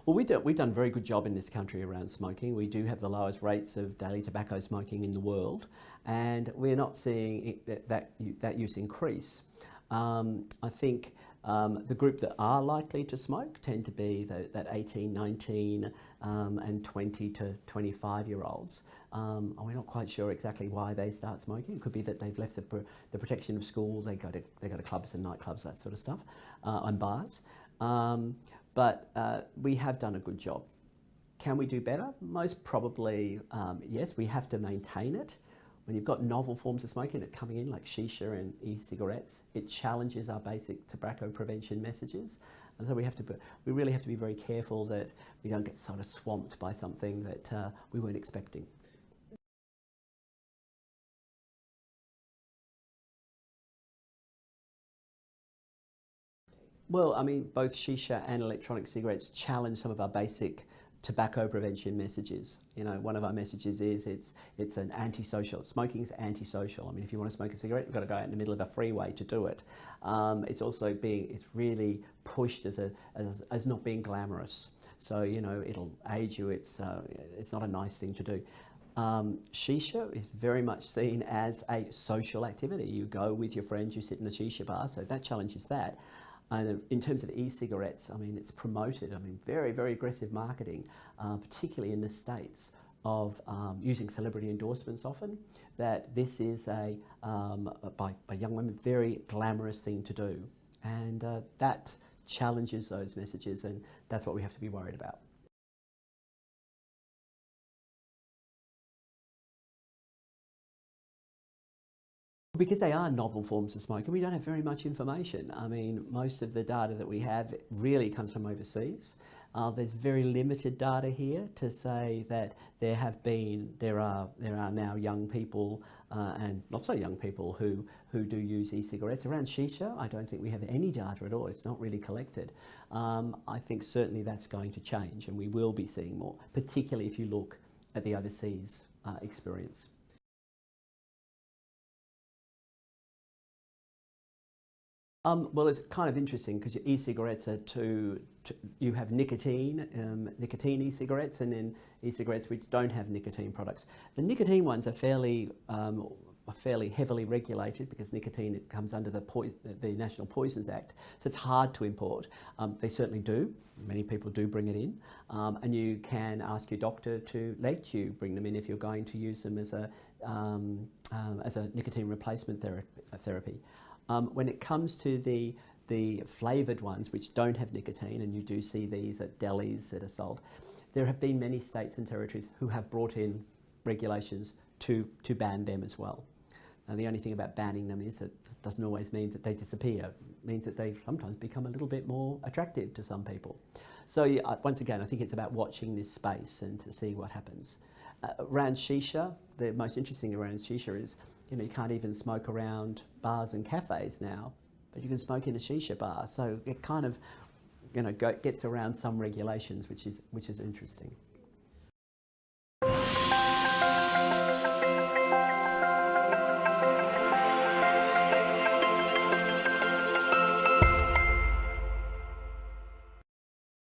Well, we've done a very good job in this country around smoking. We do have the lowest rates of daily tobacco smoking in the world, and we're not seeing that use increase. I think the group that are likely to smoke tend to be that 18, 19 and 20 to 25-year-olds. We're not quite sure exactly why they start smoking. It could be that they've left the protection of school, they go to clubs and nightclubs, that sort of stuff, and bars. But we have done a good job. Can we do better? Most probably, yes. We have to maintain it. When you've got novel forms of smoking that coming in, like Sheesha and e-cigarettes, it challenges our basic tobacco prevention messages. And so we really have to be very careful that we don't get sort of swamped by something that we weren't expecting. Well, I mean, both Sheesha and electronic cigarettes challenge some of our basic tobacco prevention messages. You know, one of our messages is it's an antisocial. Smoking is antisocial. I mean, if you want to smoke a cigarette, you've got to go out in the middle of a freeway to do it. It's really pushed as not being glamorous. So, you know, it'll age you. It's not a nice thing to do. Shisha is very much seen as a social activity. You go with your friends, you sit in the shisha bar, so that challenges that. And in terms of e-cigarettes, I mean, it's promoted, very, very aggressive marketing, particularly in the States, of using celebrity endorsements often, that this is by young women, very glamorous thing to do. And that challenges those messages, and that's what we have to be worried about. Because they are novel forms of smoking, we don't have very much information. I mean, most of the data that we have really comes from overseas. There's very limited data here to say that there are now young people and not so young people who do use e-cigarettes. Around Sheesha, I don't think we have any data at all. It's not really collected. I think certainly that's going to change, and we will be seeing more, particularly if you look at the overseas experience. Well, it's kind of interesting because your e-cigarettes are you have nicotine e-cigarettes, and then e-cigarettes which don't have nicotine products. The nicotine ones are fairly heavily regulated because nicotine comes under the National Poisons Act, so it's hard to import. They certainly do. Many people do bring it in, and you can ask your doctor to let you bring them in if you're going to use them as a nicotine replacement therapy. When it comes to the flavoured ones which don't have nicotine, and you do see these at delis that are sold, there have been many states and territories who have brought in regulations to ban them as well. Now, the only thing about banning them is that it doesn't always mean that they disappear. It means that they sometimes become a little bit more attractive to some people. So once again, I think it's about watching this space and to see what happens. Around Sheesha, the most interesting thing around Sheesha is, you know, you can't even smoke around bars and cafes now, but you can smoke in a Sheesha bar. So it kind of, you know, gets around some regulations, which is interesting.